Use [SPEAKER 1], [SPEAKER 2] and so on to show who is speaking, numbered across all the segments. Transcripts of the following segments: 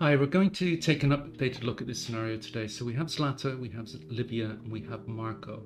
[SPEAKER 1] Hi, we're going to take an updated look at this scenario today. So we have Zlata, we have Livia, and we have Marko.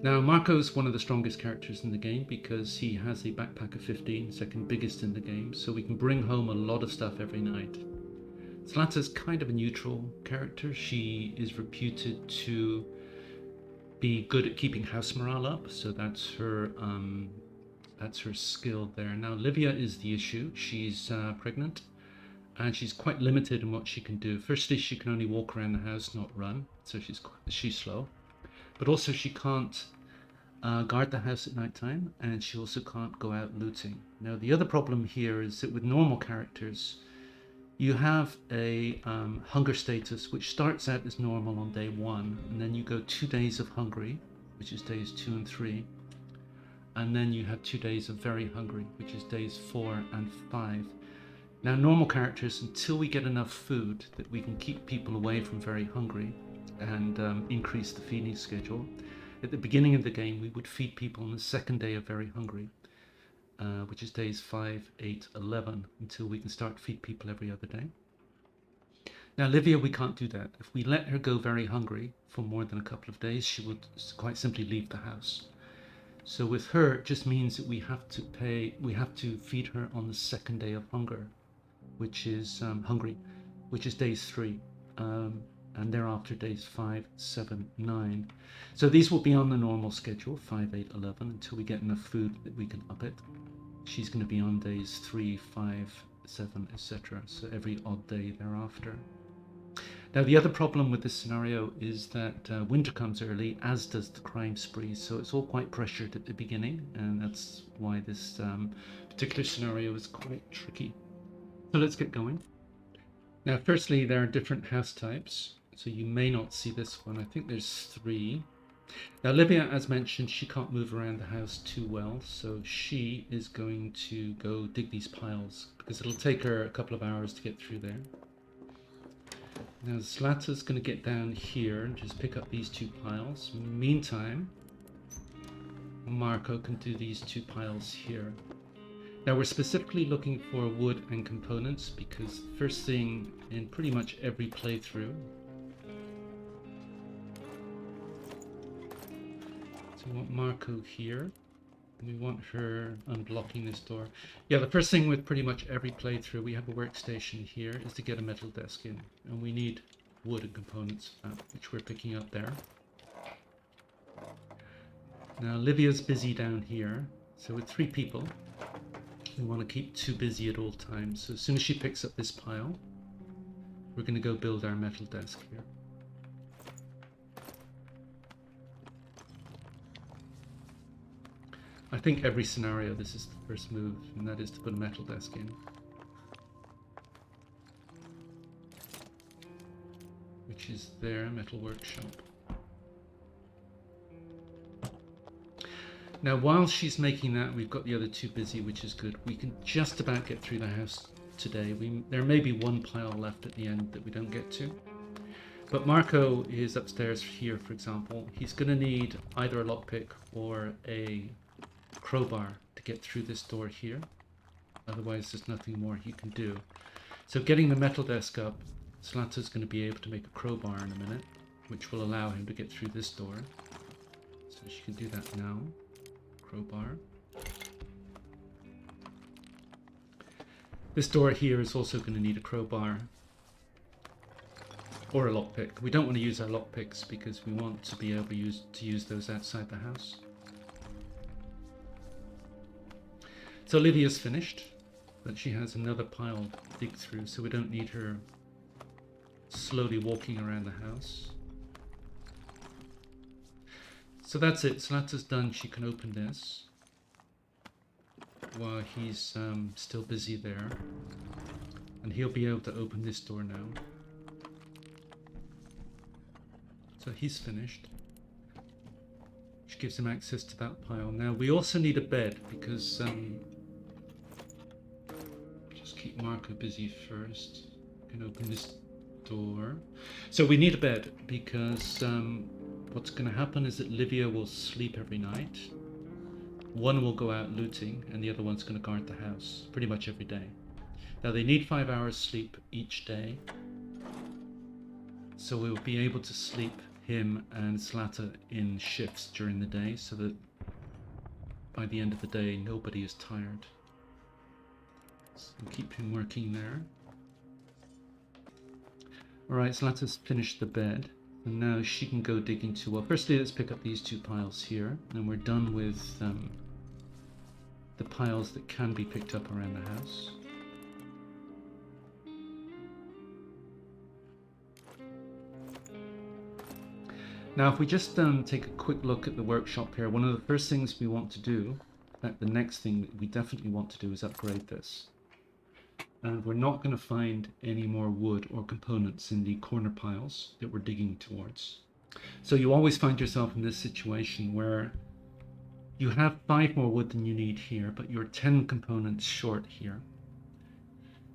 [SPEAKER 1] Now, Marko is one of the strongest characters in the game because he has a backpack of 15, second biggest in the game, so we can bring home a lot of stuff every night. Zlata's kind of a neutral character. She is reputed to be good at keeping house morale up, so that's her skill there. Now, Livia is the issue. She's pregnant, and she's quite limited in what she can do. Firstly, she can only walk around the house, not run, so she's slow. But also, she can't guard the house at night time, and she also can't go out looting. Now, the other problem here is that with normal characters, you have a hunger status which starts out as normal on day 1, and then you go 2 days of hungry, which is days 2 and 3, and then you have 2 days of very hungry, which is days 4 and 5. Now, normal characters, until we get enough food that we can keep people away from very hungry and increase the feeding schedule, at the beginning of the game we would feed people on the second day of very hungry, which is days 5, 8, 11, until we can start to feed people every other day. Now, Livia, we can't do that. If we let her go very hungry for more than a couple of days, she would quite simply leave the house. So with her, it just means that we have to feed her on the second day of hunger, which is hungry, which is days 3, and thereafter days 5, 7, 9. So these will be on the normal schedule, 5, 8, 11, until we get enough food that we can up it. She's going to be on days 3, 5, 7, etc. So every odd day thereafter. Now, the other problem with this scenario is that winter comes early, as does the crime spree, so it's all quite pressured at the beginning, and that's why this particular scenario is quite tricky. So let's get going. Now, firstly, there are different house types, so you may not see this one. I think there's 3. Now, Livia, as mentioned, she can't move around the house too well, so she is going to go dig these piles because it'll take her a couple of hours to get through there. Now, Zlata's going to get down here and just pick up these 2 piles. Meantime, Marko can do these 2 piles here. Now, we're specifically looking for wood and components because the first thing in pretty much every playthrough, so we want Marko here, and we want her unblocking this door. Yeah, the first thing with pretty much every playthrough, we have a workstation here, is to get a metal desk in, and we need wood and components for that, which we're picking up there. Now, Livia's busy down here, so with 3 people, we want to keep 2 busy at all times. So as soon as she picks up this pile, we're going to go build our metal desk here. I think every scenario this is the first move, and that is to put a metal desk in, which is their metal workshop. Now, while she's making that, we've got the other 2 busy, which is good. We can just about get through the house today. There may be 1 pile left at the end that we don't get to. But Marko is upstairs here, for example. He's going to need either a lockpick or a crowbar to get through this door here. Otherwise, there's nothing more he can do. So getting the metal desk up, Zlata's going to be able to make a crowbar in a minute, which will allow him to get through this door. So she can do that now. Crowbar. This door here is also going to need a crowbar or a lockpick. We don't want to use our lockpicks because we want to be able to use those outside the house. So Livia's finished, but she has another pile to dig through, so we don't need her slowly walking around the house. So that's it. Zlata's done. She can open this while he's still busy there, and he'll be able to open this door now. So he's finished, which gives him access to that pile. Now we also need a bed because just keep Marko busy first. Can open this door. So we need a bed because what's going to happen is that Livia will sleep every night. One will go out looting and the other one's going to guard the house pretty much every day. Now they need 5 hours sleep each day, So we'll be able to sleep him and Zlata in shifts during the day so that by the end of the day nobody is tired. So we'll keep him working there. Alright, Zlata's finished the bed. And now she can go dig into, well, firstly let's pick up these 2 piles here, and we're done with the piles that can be picked up around the house. Now if we just take a quick look at the workshop here, one of the first things we want to do, in fact the next thing that we definitely want to do is upgrade this. And we're not going to find any more wood or components in the corner piles that we're digging towards. So you always find yourself in this situation where you have 5 more wood than you need here, but you're 10 components short here.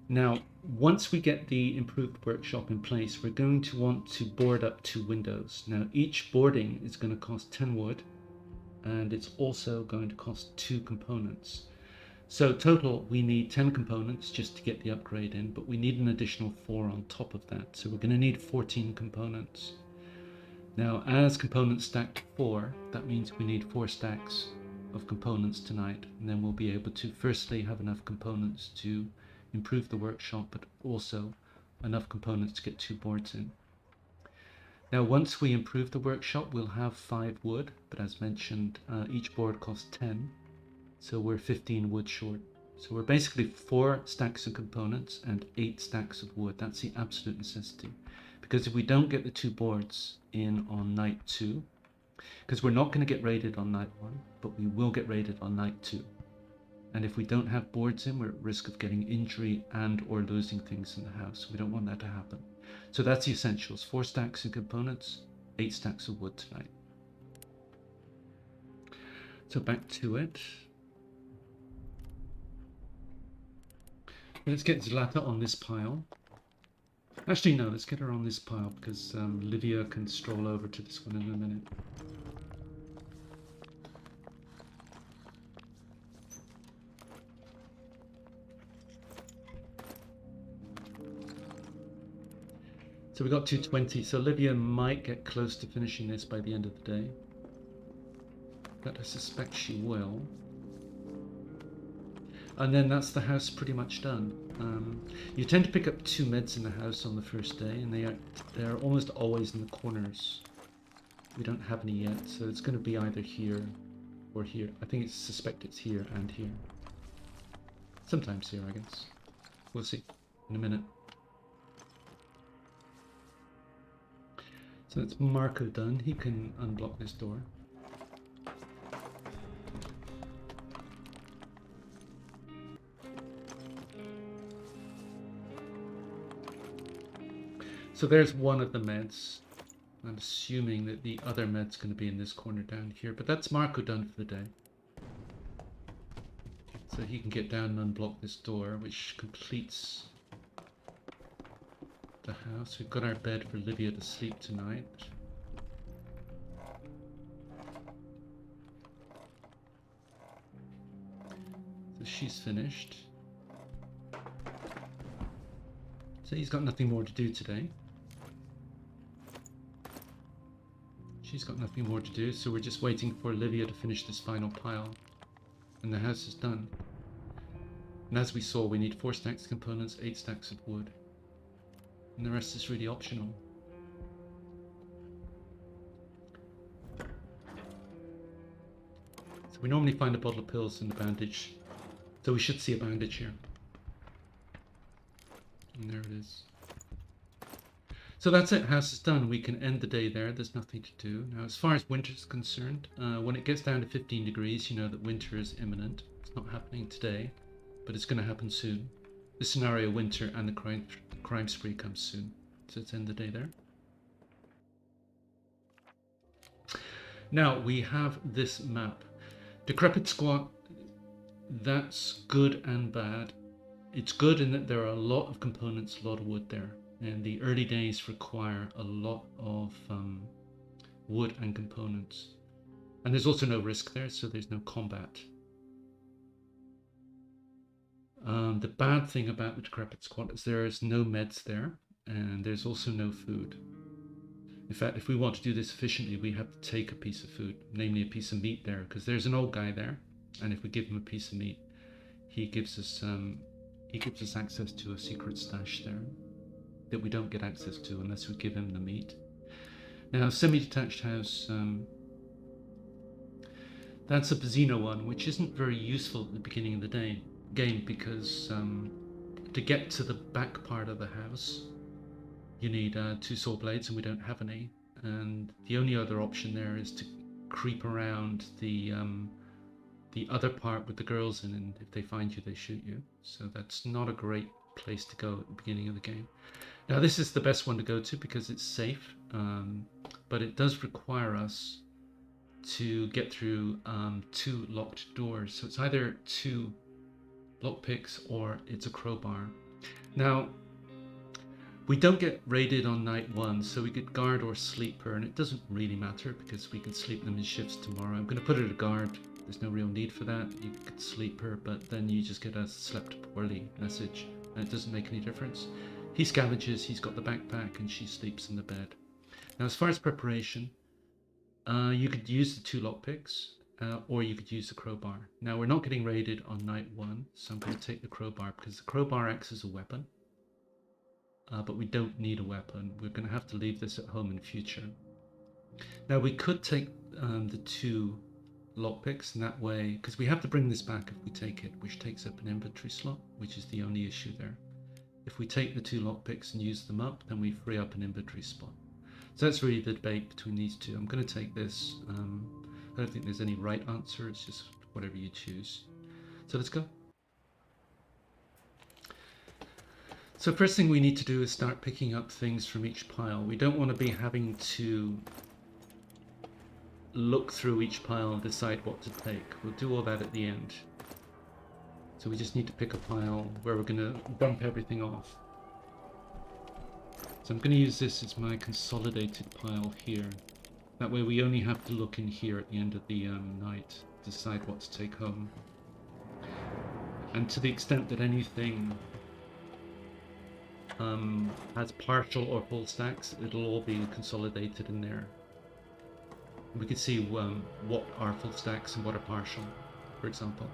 [SPEAKER 1] Now, once we get the improved workshop in place, we're going to want to board up 2 windows. Now, each boarding is going to cost 10 wood, and it's also going to cost 2 components. So total, we need 10 components just to get the upgrade in, but we need an additional 4 on top of that. So we're going to need 14 components. Now, as components stack to 4, that means we need 4 stacks of components tonight. And then we'll be able to firstly have enough components to improve the workshop, but also enough components to get 2 boards in. Now, once we improve the workshop, we'll have 5 wood, but as mentioned, each board costs 10. So we're 15 wood short. So we're basically 4 stacks of components and 8 stacks of wood. That's the absolute necessity. Because if we don't get the 2 boards in on night 2, because we're not going to get raided on night 1, but we will get raided on night 2. And if we don't have boards in, we're at risk of getting injury and or losing things in the house. We don't want that to happen. So that's the essentials. 4 stacks of components, 8 stacks of wood tonight. So back to it. Let's get Zlata on this pile. Actually, no, let's get her on this pile because Livia can stroll over to this one in a minute. So we got 220, so Livia might get close to finishing this by the end of the day. But I suspect she will. And then that's the house pretty much done. You tend to pick up 2 meds in the house on the first day, and they're almost always in the corners. We don't have any yet, so it's going to be either here or here. I think suspect it's here and here. Sometimes here, I guess. We'll see in a minute. So that's Marko done. He can unblock this door. So there's one of the meds. I'm assuming that the other med's going to be in this corner down here, but that's Marko done for the day. So he can get down and unblock this door, which completes the house. We've got our bed for Livia to sleep tonight. So she's finished. So he's got nothing more to do today. She's got nothing more to do, so we're just waiting for Livia to finish this final pile. And the house is done. And as we saw, we need 4 stacks of components, 8 stacks of wood. And the rest is really optional. So we normally find a bottle of pills and a bandage. So we should see a bandage here. And there it is. So that's it, house is done. We can end the day there. There's nothing to do. Now, as far as winter is concerned, when it gets down to 15 degrees, you know that winter is imminent. It's not happening today, but it's going to happen soon. The scenario winter and the crime spree comes soon. So let's end the day there. Now, we have this map. Decrepit Squat, that's good and bad. It's good in that there are a lot of components, a lot of wood there. And the early days require a lot of wood and components. And there's also no risk there, so there's no combat. The bad thing about the Decrepit Squat is there is no meds there, and there's also no food. In fact, if we want to do this efficiently, we have to take a piece of food, namely a piece of meat there, because there's an old guy there, and if we give him a piece of meat, he gives us access to a secret stash there that we don't get access to unless we give him the meat. Now, semi-detached house, that's a Bazzino one, which isn't very useful at the beginning of the game, because to get to the back part of the house, you need 2 saw blades, and we don't have any. And the only other option there is to creep around the other part with the girls in, and if they find you, they shoot you. So that's not a great place to go at the beginning of the game. Now, this is the best one to go to because it's safe, but it does require us to get through 2 locked doors. So it's either 2 lockpicks or it's a crowbar. Now, we don't get raided on night 1, so we get guard or sleeper, and it doesn't really matter because we can sleep them in shifts tomorrow. I'm going to put it at guard. There's no real need for that. You could sleeper, but then you just get a slept poorly message, and it doesn't make any difference. He scavenges, he's got the backpack, and she sleeps in the bed. Now, as far as preparation, you could use the 2 lockpicks, or you could use the crowbar. Now, we're not getting raided on night 1, so I'm going to take the crowbar because the crowbar acts as a weapon. But we don't need a weapon. We're going to have to leave this at home in future. Now, we could take the 2 lockpicks, and that way, because we have to bring this back if we take it, which takes up an inventory slot, which is the only issue there. If we take the 2 lockpicks and use them up, then we free up an inventory spot. So that's really the debate between these 2. I'm going to take this. I don't think there's any right answer. It's just whatever you choose. So let's go. So first thing we need to do is start picking up things from each pile. We don't want to be having to look through each pile and decide what to take. We'll do all that at the end. So we just need to pick a pile where we're going to dump everything off. So I'm going to use this as my consolidated pile here. That way we only have to look in here at the end of the night to decide what to take home. And to the extent that anything has partial or full stacks, it'll all be consolidated in there. We can see what are full stacks and what are partial, for example.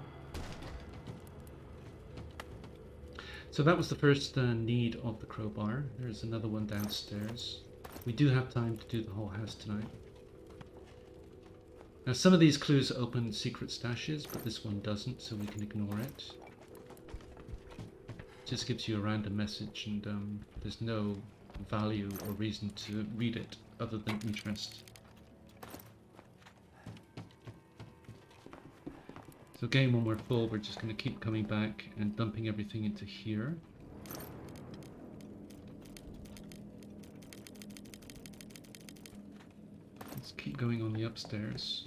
[SPEAKER 1] So that was the first need of the crowbar. There's another one downstairs. We do have time to do the whole house tonight. Now, some of these clues open secret stashes, but this one doesn't, so we can ignore it. It just gives you a random message, and there's no value or reason to read it other than interest. So again, when we're full, we're just going to keep coming back and dumping everything into here. Let's keep going on the upstairs.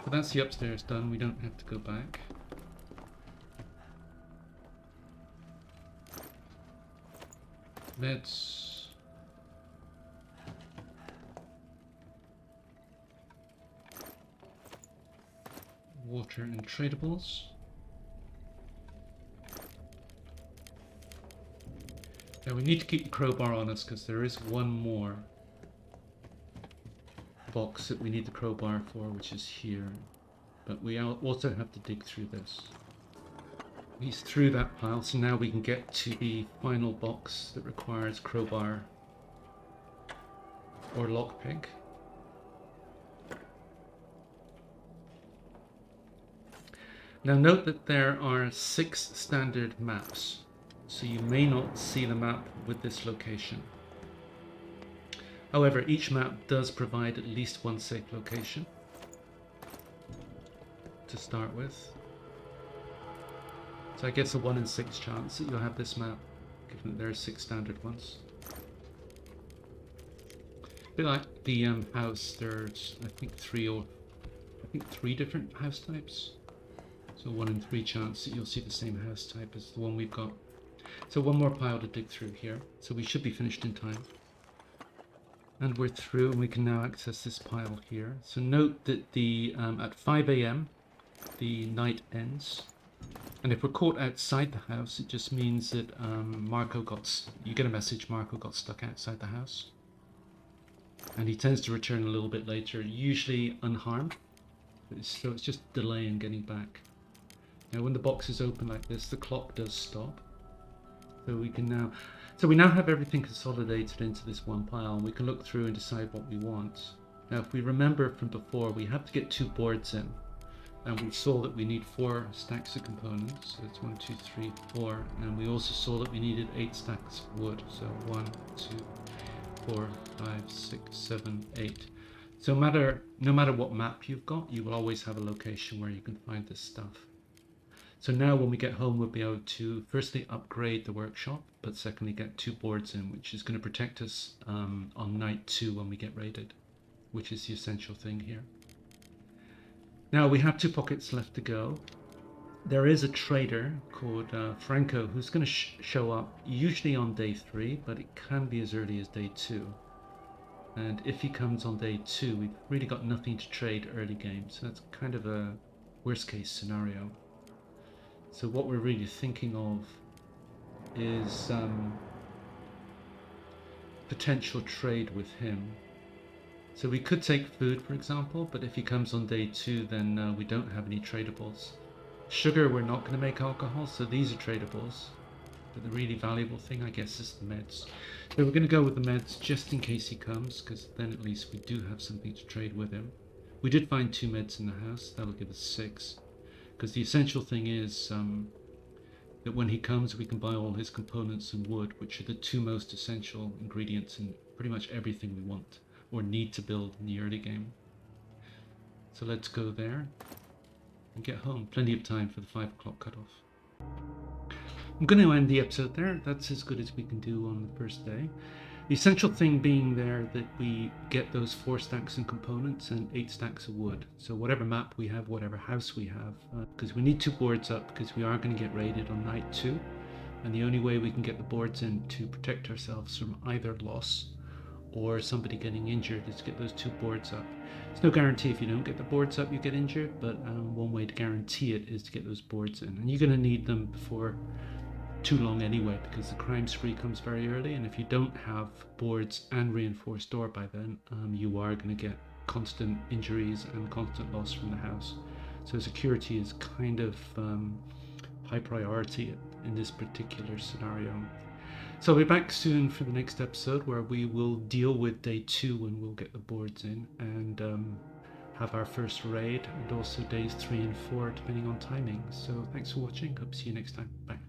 [SPEAKER 1] So that's the upstairs done, we don't have to go back. Let's water and tradables. Now we need to keep the crowbar on us because there is one more box that we need the crowbar for, which is here. But we also have to dig through this. He's through that pile, so now we can get to the final box that requires crowbar or lockpick. Now note that there are 6 standard maps, so you may not see the map with this location. However, each map does provide at least one safe location to start with. So I guess a 1 in 6 chance that you'll have this map, given that there are 6 standard ones. A bit like the house, there's I think 3 different house types. So 1 in 3 chance that you'll see the same house type as the one we've got. So one more pile to dig through here. So we should be finished in time. And we're through, and we can now access this pile here. So note that the at 5 AM the night ends. And if we're caught outside the house, it just means that you get a message, Marko got stuck outside the house. And he tends to return a little bit later, usually unharmed. So it's just delaying getting back. Now when the box is open like this, the clock does stop. So we now have everything consolidated into this one pile, and we can look through and decide what we want. Now if we remember from before, we have to get 2 boards in. And we saw that we need 4 stacks of components. So it's 1, 2, 3, 4. And we also saw that we needed 8 stacks of wood. So 1, 2, 4, 5, 6, 7, 8. So no matter what map you've got, you will always have a location where you can find this stuff. So now when we get home, we'll be able to firstly upgrade the workshop, but secondly get 2 boards in, which is going to protect us on night 2 when we get raided, which is the essential thing here. Now we have 2 pockets left to go. There is a trader called Franco who's going to show up usually on day 3, but it can be as early as day 2. And if he comes on day 2, we've really got nothing to trade early game, so that's kind of a worst case scenario. So what we're really thinking of is potential trade with him. So we could take food, for example, but if he comes on day 2, then we don't have any tradables. Sugar, we're not going to make alcohol, so these are tradables. But the really valuable thing, I guess, is the meds. So we're going to go with the meds just in case he comes, because then at least we do have something to trade with him. We did find 2 meds in the house. That'll give us 6. Because the essential thing is that when he comes, we can buy all his components and wood, which are the 2 most essential ingredients in pretty much everything we want or need to build in the early game. So let's go there and get home. Plenty of time for the 5 o'clock cutoff. I'm going to end the episode there. That's as good as we can do on the first day. The essential thing being there that we get those 4 stacks and components and 8 stacks of wood. So whatever map we have, whatever house we have, because we need 2 boards up because we are going to get raided on night 2. And the only way we can get the boards in to protect ourselves from either loss or somebody getting injured is to get those 2 boards up. There's no guarantee if you don't get the boards up you get injured, but one way to guarantee it is to get those boards in. And you're going to need them before too long anyway, because the crime spree comes very early, and if you don't have boards and reinforced door by then, you are going to get constant injuries and constant loss from the house. So security is kind of high priority in this particular scenario. So I'll be back soon for the next episode where we will deal with day 2 and we'll get the boards in and have our first raid, and also days 3 and 4 depending on timing. So thanks for watching. Hope to see you next time. Bye.